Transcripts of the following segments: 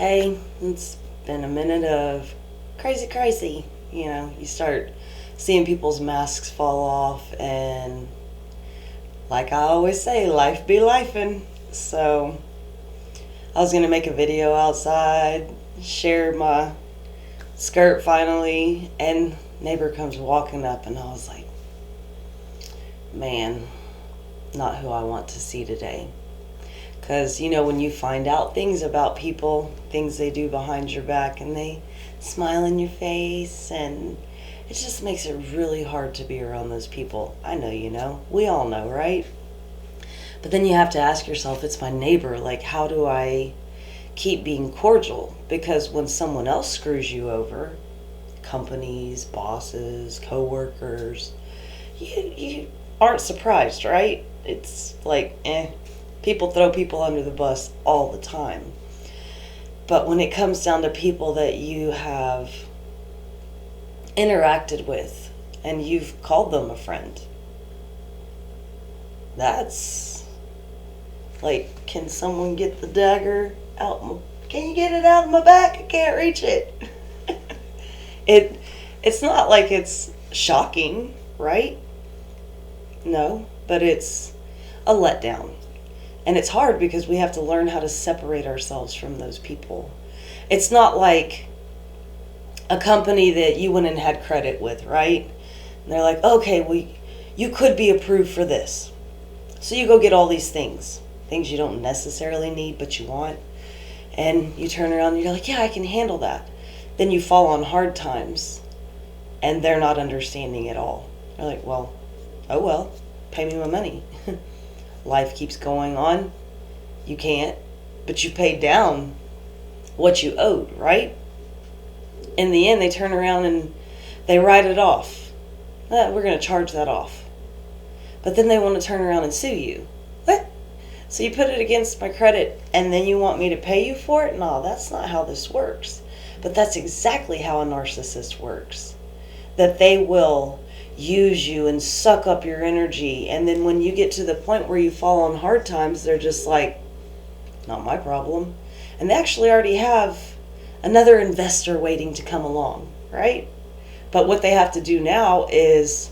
Hey, it's been a minute of crazy, crazy. You start seeing people's masks fall off, and like I always say, life be lifing. So, I was gonna make a video outside, share my skirt finally, and neighbor comes walking up, and I was like, man, not who I want to see today. Because, when you find out things about people, things they do behind your back, and they smile in your face, and it just makes it really hard to be around those people. I know you know. We all know, right? But then you have to ask yourself, it's my neighbor. Like, how do I keep being cordial? Because when someone else screws you over, companies, bosses, coworkers, you aren't surprised, right? It's like, people throw people under the bus all the time. But when it comes down to people that you have interacted with and you've called them a friend, that's like, can someone get the dagger out? Can you get it out of my back? I can't reach it. It's not like it's shocking, right? No, but it's a letdown. And it's hard because we have to learn how to separate ourselves from those people. It's not like a company that you went and had credit with, right? And they're like, okay, you could be approved for this. So you go get all these things you don't necessarily need, but you want. And you turn around and you're like, yeah, I can handle that. Then you fall on hard times and they're not understanding at all. They're like, well, oh well, pay me my money. Life keeps going on. You can't, but you paid down what you owed, right? In the end, they turn around and they write it off. We're going to charge that off. But then they want to turn around and sue you. What? So you put it against my credit and then you want me to pay you for it? No, that's not how this works. But that's exactly how a narcissist works. That they will use you and suck up your energy, and then when you get to the point where you fall on hard times, they're just like, not my problem. And they actually already have another investor waiting to come along, right? But what they have to do now is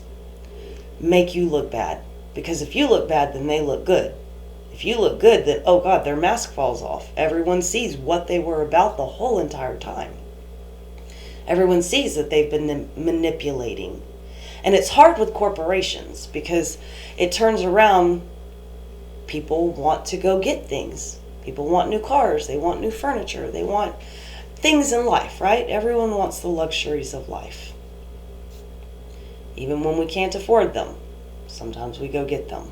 make you look bad, because if you look bad, then they look good. If you look good, then oh god, their mask falls off. Everyone sees what they were about the whole entire time. Everyone sees that they've been manipulating. And it's hard with corporations because it turns around, people want to go get things. People want new cars, they want new furniture, they want things in life, right? Everyone wants the luxuries of life. Even when we can't afford them, sometimes we go get them.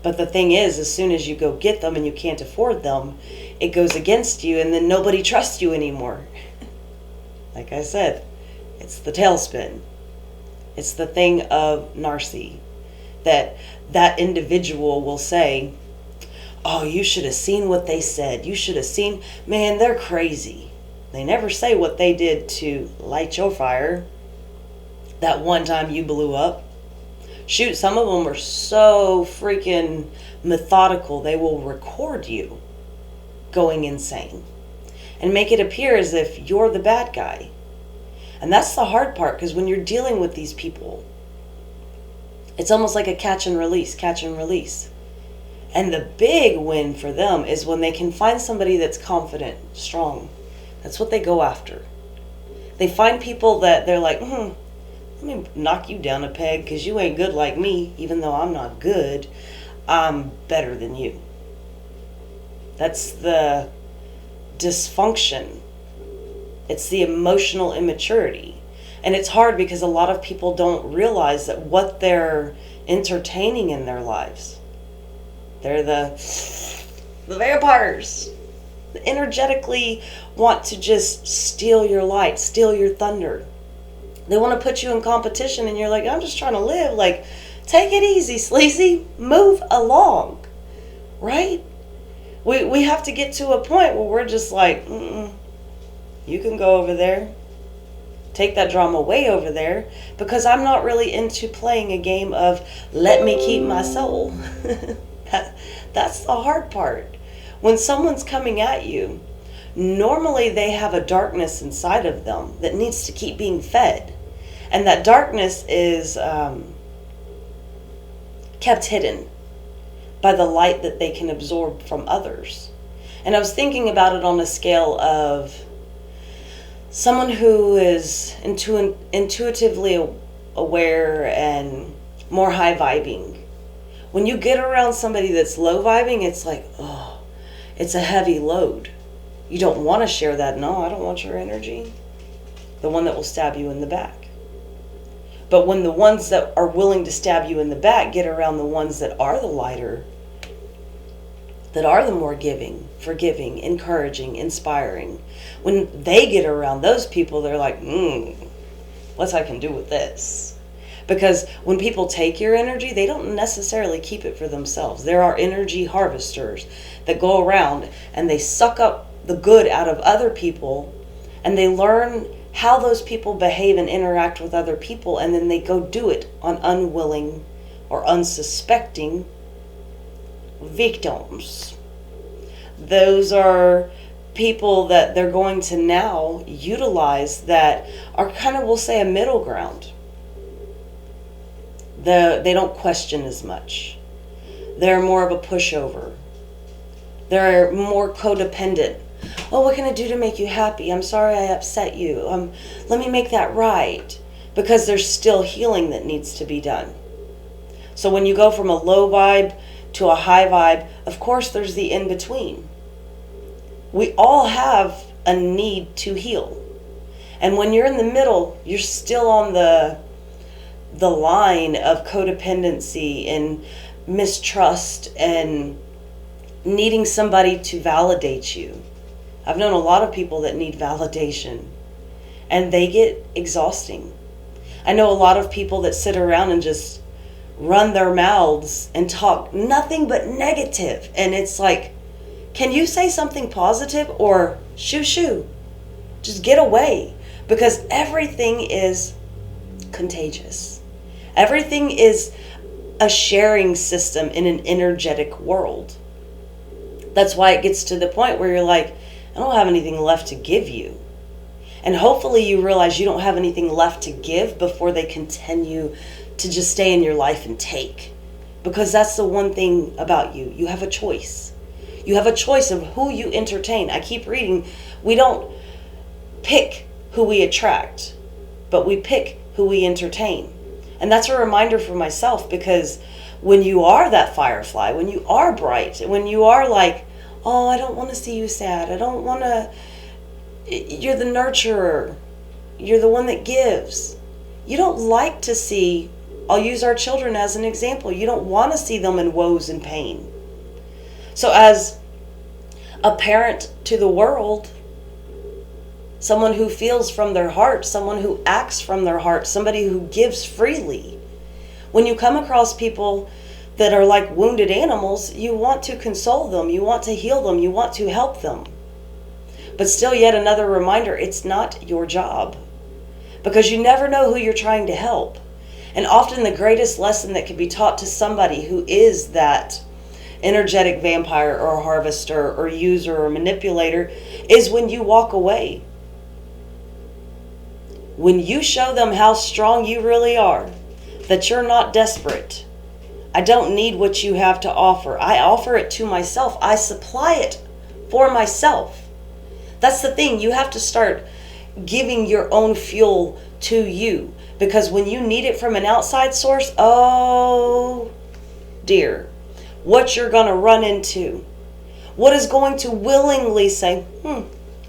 But the thing is, as soon as you go get them and you can't afford them, it goes against you and then nobody trusts you anymore. Like I said, it's the tailspin. It's the thing of narcissy, that individual will say, oh, you should have seen what they said. You should have seen, man, they're crazy. They never say what they did to light your fire. That one time you blew up. Shoot, some of them are so freaking methodical, they will record you going insane and make it appear as if you're the bad guy. And that's the hard part, because when you're dealing with these people, it's almost like a catch and release. And the big win for them is when they can find somebody that's confident, strong. That's what they go after. They find people that they're like, let me knock you down a peg because you ain't good like me. Even though I'm not good, I'm better than you. That's the dysfunction. It's the emotional immaturity. And it's hard because a lot of people don't realize that what they're entertaining in their lives, they're the vampires. They energetically want to just steal your light, steal your thunder. They want to put you in competition and you're like, I'm just trying to live. Like, take it easy, sleazy. Move along. Right? We have to get to a point where we're just like, you can go over there. Take that drama way over there, because I'm not really into playing a game of let me keep my soul. That's the hard part. When someone's coming at you, normally they have a darkness inside of them that needs to keep being fed. And that darkness is kept hidden by the light that they can absorb from others. And I was thinking about it on a scale of someone who is intuitively aware and more high vibing. When you get around somebody that's low vibing, it's like, oh, it's a heavy load. You don't want to share that. No, I don't want your energy. The one that will stab you in the back. But when the ones that are willing to stab you in the back get around the ones that are the lighter, that are the more giving, forgiving, encouraging, inspiring, when they get around those people, they're like, what I can do with this? Because when people take your energy, they don't necessarily keep it for themselves. There are energy harvesters that go around and they suck up the good out of other people, and they learn how those people behave and interact with other people, and then they go do it on unwilling or unsuspecting victims. Those are people that they're going to now utilize that are kind of, we'll say, a middle ground. They don't question as much. They're more of a pushover. They're more codependent. Oh, what can I do to make you happy? I'm sorry I upset you. Let me make that right. Because there's still healing that needs to be done. So when you go from a low vibe to a high vibe, of course there's the in-between. We all have a need to heal. And when you're in the middle, you're still on the line of codependency and mistrust and needing somebody to validate you. I've known a lot of people that need validation, and they get exhausting. I know a lot of people that sit around and just run their mouths and talk nothing but negative, and it's like, can you say something positive, or shoo, just get away, because everything is contagious. Everything is a sharing system in an energetic world. That's why it gets to the point where you're like, I don't have anything left to give you. And hopefully you realize you don't have anything left to give before they continue to just stay in your life and take. Because that's the one thing about you. You have a choice. You have a choice of who you entertain. I keep reading, we don't pick who we attract, but we pick who we entertain. And that's a reminder for myself, because when you are that firefly, when you are bright, when you are like, oh, I don't want to see you sad, I don't want to, you're the nurturer, you're the one that gives. You don't like to see, I'll use our children as an example, you don't want to see them in woes and pain. So as a parent to the world, someone who feels from their heart, someone who acts from their heart, somebody who gives freely, when you come across people that are like wounded animals, you want to console them, you want to heal them, you want to help them. But still, yet another reminder, it's not your job, because you never know who you're trying to help. And often the greatest lesson that can be taught to somebody who is that energetic vampire or harvester or user or manipulator is when you walk away. When you show them how strong you really are, that you're not desperate. I don't need what you have to offer. I offer it to myself. I supply it for myself. That's the thing. You have to start giving your own fuel to you. Because when you need it from an outside source, oh dear, what you're going to run into. What is going to willingly say,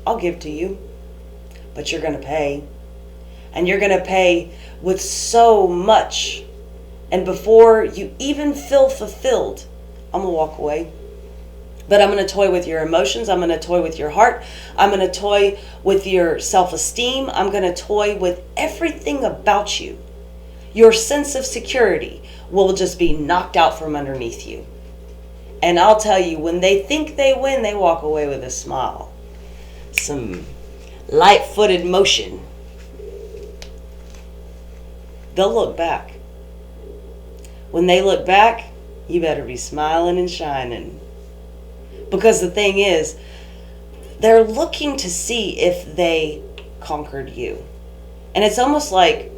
I'll give to you. But you're going to pay. And you're going to pay with so much. And before you even feel fulfilled, I'm going to walk away. But I'm going to toy with your emotions. I'm going to toy with your heart. I'm going to toy with your self-esteem. I'm going to toy with everything about you. Your sense of security will just be knocked out from underneath you. And I'll tell you, when they think they win, they walk away with a smile. Some light-footed motion. They'll look back. When they look back, you better be smiling and shining. Because the thing is, they're looking to see if they conquered you. And it's almost like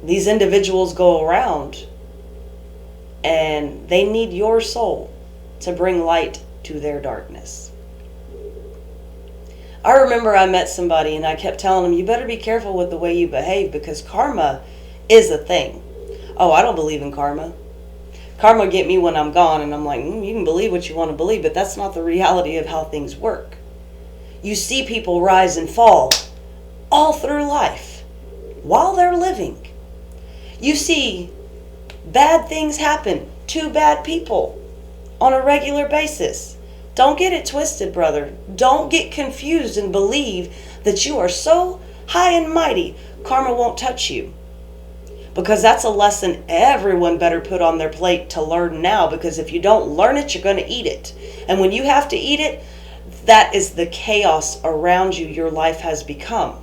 these individuals go around and they need your soul to bring light to their darkness. I remember I met somebody and I kept telling them, you better be careful with the way you behave because karma is a thing. Oh, I don't believe in karma. Karma will get me when I'm gone. And I'm like, you can believe what you want to believe, but that's not the reality of how things work. You see people rise and fall all through life while they're living. You see bad things happen to bad people on a regular basis. Don't get it twisted, brother. Don't get confused and believe that you are so high and mighty, karma won't touch you. Because that's a lesson everyone better put on their plate to learn now, because if you don't learn it, you're going to eat it. And when you have to eat it, that is the chaos around you your life has become.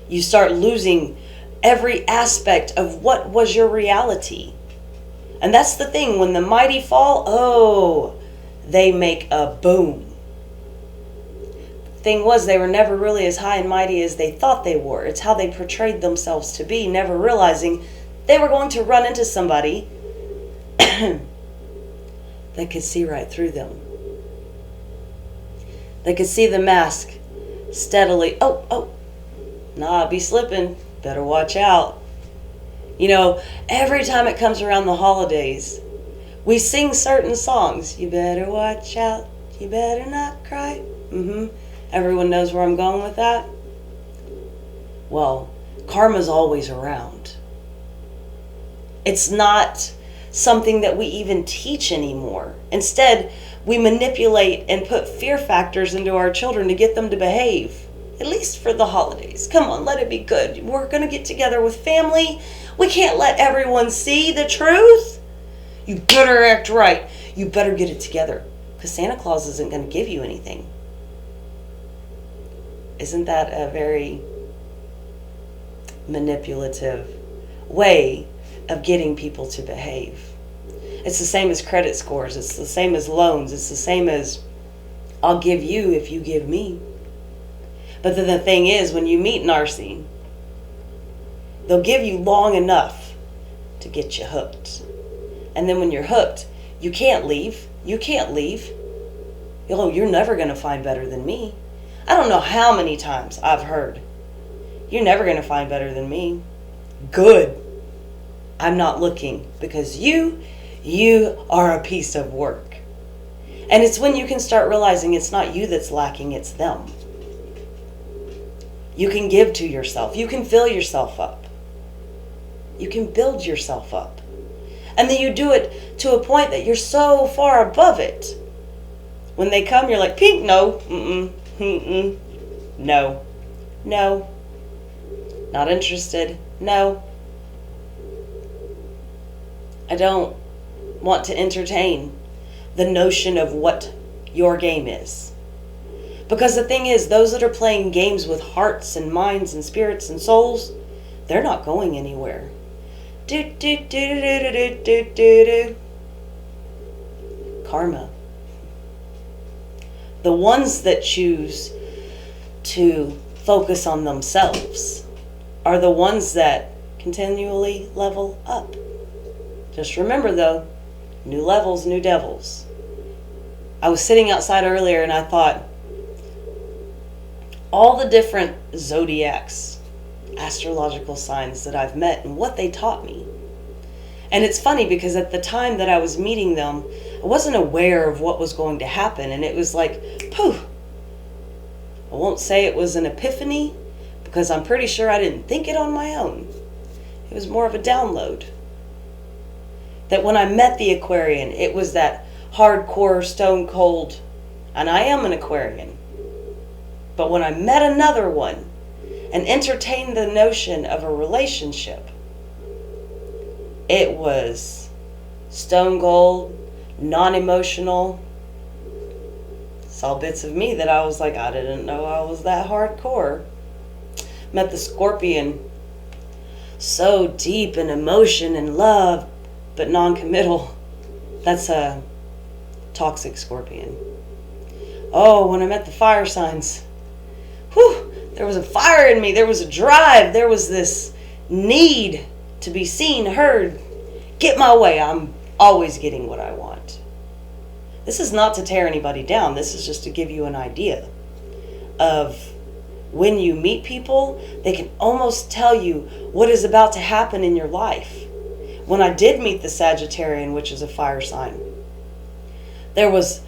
You start losing every aspect of what was your reality. And that's the thing, when the mighty fall, oh, they make a boom. Thing was, they were never really as high and mighty as they thought they were. It's how they portrayed themselves to be, never realizing they were going to run into somebody that could see right through them. They could see the mask steadily. Oh, nah, be slipping. Better watch out. You know, every time it comes around the holidays, we sing certain songs. You better watch out. You better not cry. Everyone knows where I'm going with that. Well, karma's always around. It's not something that we even teach anymore. Instead, we manipulate and put fear factors into our children to get them to behave. At least for the holidays. Come on, let it be good. We're going to get together with family. We can't let everyone see the truth. You better act right. You better get it together. Because Santa Claus isn't going to give you anything. Isn't that a very manipulative way of getting people to behave? It's the same as credit scores. It's the same as loans. It's the same as, I'll give you if you give me. But then the thing is, when you meet Narcy, they'll give you long enough to get you hooked. And then when you're hooked, you can't leave. You can't leave. Oh, you're never going to find better than me. I don't know how many times I've heard, you're never going to find better than me. Good. I'm not looking, because you are a piece of work. And it's when you can start realizing it's not you that's lacking, it's them. You can give to yourself. You can fill yourself up. You can build yourself up. And then you do it to a point that you're so far above it. When they come, you're like, pink, no, no, not interested, no. I don't want to entertain the notion of what your game is. Because the thing is, those that are playing games with hearts and minds and spirits and souls, they're not going anywhere. Karma. The ones that choose to focus on themselves are the ones that continually level up. Just remember though, new levels, new devils. I was sitting outside earlier and I thought, all the different zodiacs, astrological signs that I've met and what they taught me. And it's funny because at the time that I was meeting them, I wasn't aware of what was going to happen. And it was like, poof. I won't say it was an epiphany because I'm pretty sure I didn't think it on my own. It was more of a download. That when I met the Aquarian, it was that hardcore, stone cold, and I am an Aquarian. But when I met another one and entertained the notion of a relationship, it was stone cold, non-emotional. Saw bits of me that I was like, I didn't know I was that hardcore. Met the Scorpion, so deep in emotion and love, but non-committal. That's a toxic Scorpion. Oh, when I met the fire signs, whew, there was a fire in me. There was a drive. There was this need to be seen, heard, get my way. I'm always getting what I want. This is not to tear anybody down. This is just to give you an idea of when you meet people, they can almost tell you what is about to happen in your life. When I did meet the Sagittarian, which is a fire sign, there was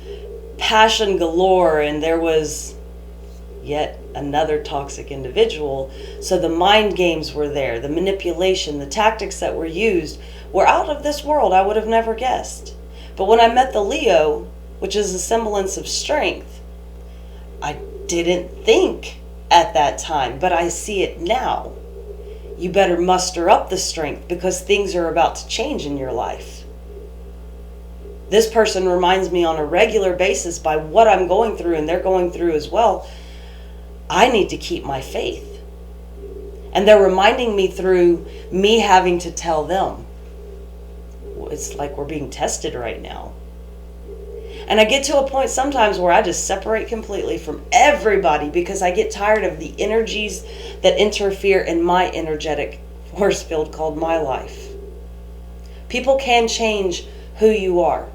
passion galore, and there was yet another toxic individual. So the mind games were there, the manipulation, the tactics that were used were out of this world. I would have never guessed. But when I met the Leo, which is a semblance of strength, I didn't think at that time, but I see it now. You better muster up the strength because things are about to change in your life. This person reminds me on a regular basis by what I'm going through, and they're going through as well. I need to keep my faith. And they're reminding me through me having to tell them. It's like we're being tested right now. And I get to a point sometimes where I just separate completely from everybody because I get tired of the energies that interfere in my energetic force field called my life. People can change who you are.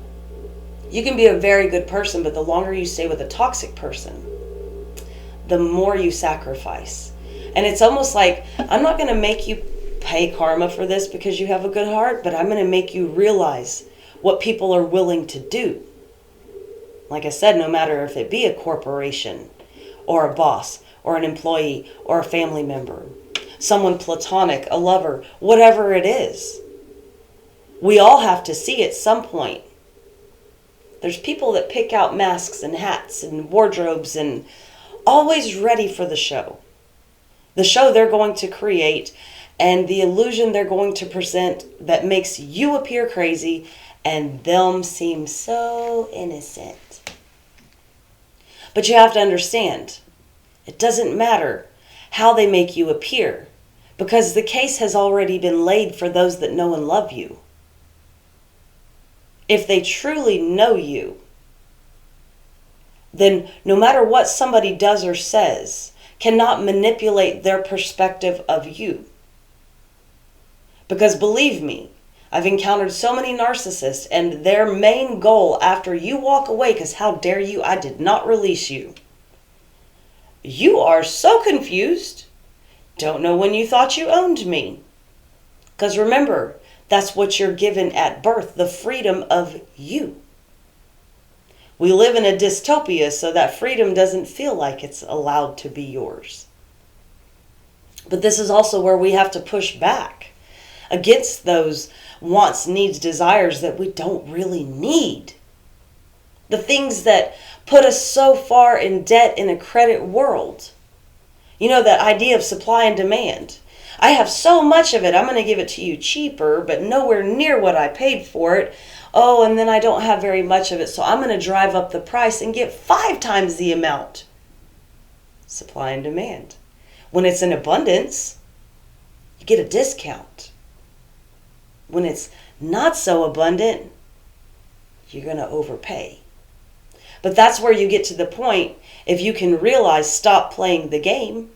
You can be a very good person, but the longer you stay with a toxic person, the more you sacrifice. And it's almost like, I'm not going to make you pay karma for this because you have a good heart, but I'm going to make you realize what people are willing to do. Like I said, no matter if it be a corporation or a boss or an employee or a family member, someone platonic, a lover, whatever it is, we all have to see at some point. There's people that pick out masks and hats and wardrobes and always ready for the show. The show they're going to create and the illusion they're going to present that makes you appear crazy and them seem so innocent. But you have to understand, it doesn't matter how they make you appear because the case has already been laid for those that know and love you. If they truly know you, then no matter what somebody does or says, cannot manipulate their perspective of you. Because believe me, I've encountered so many narcissists and their main goal after you walk away, because how dare you, I did not release you. You are so confused. Don't know when you thought you owned me. Because remember, that's what you're given at birth, the freedom of you. We live in a dystopia, so that freedom doesn't feel like it's allowed to be yours. But this is also where we have to push back against those wants, needs, desires that we don't really need. The things that put us so far in debt in a credit world. You know, that idea of supply and demand. I have so much of it, I'm going to give it to you cheaper, but nowhere near what I paid for it. Oh, and then I don't have very much of it, so I'm going to drive up the price and get 5 times the amount. Supply and demand. When it's in abundance, you get a discount. When it's not so abundant, you're going to overpay. But that's where you get to the point, if you can realize, stop playing the game.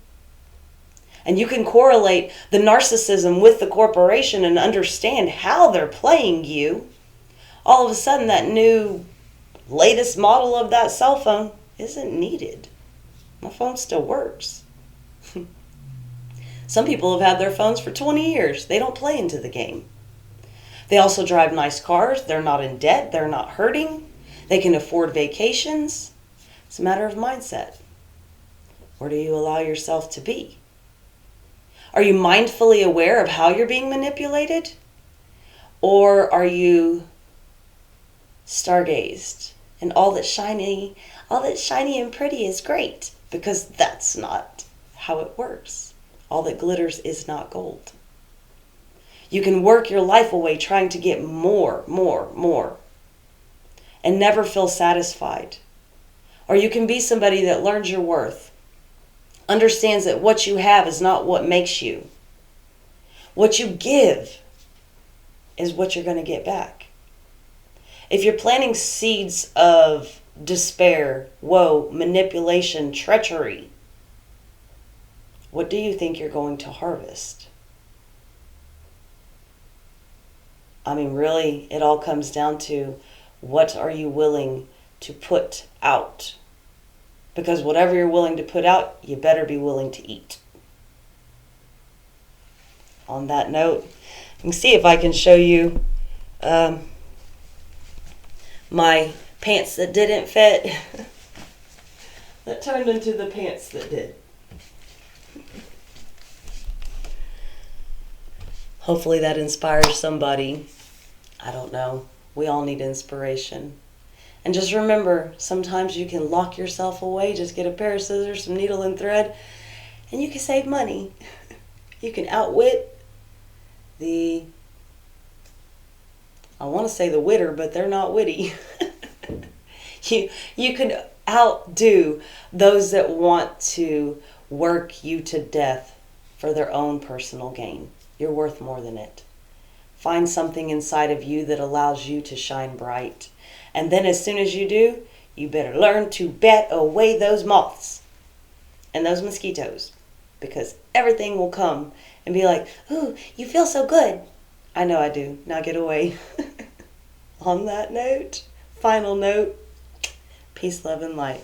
And you can correlate the narcissism with the corporation and understand how they're playing you. All of a sudden, that new latest model of that cell phone isn't needed. My phone still works. Some people have had their phones for 20 years. They don't play into the game. They also drive nice cars. They're not in debt. They're not hurting. They can afford vacations. It's a matter of mindset. Where do you allow yourself to be? Are you mindfully aware of how you're being manipulated? Or are you stargazed and all that's shiny and pretty is great? Because that's not how it works. All that glitters is not gold. You can work your life away trying to get more, and never feel satisfied. Or you can be somebody that learns your worth, understands that what you have is not what makes you. What you give is what you're going to get back. If you're planting seeds of despair, woe, manipulation, treachery, what do you think you're going to harvest? I mean, really, it all comes down to what are you willing to put out? Because whatever you're willing to put out, you better be willing to eat. On that note, you can see if I can show you my pants that didn't fit that turned into the pants that did. Hopefully that inspires somebody. I don't know. We all need inspiration. And just remember, sometimes you can lock yourself away, just get a pair of scissors, some needle and thread, and you can save money. You can outwit I want to say the witter, but they're not witty. You can outdo those that want to work you to death for their own personal gain. You're worth more than it. Find something inside of you that allows you to shine bright. And then as soon as you do, you better learn to bat away those moths and those mosquitoes, because everything will come and be like, ooh, you feel so good. I know I do. Now get away. On that note, final note, peace, love, and light.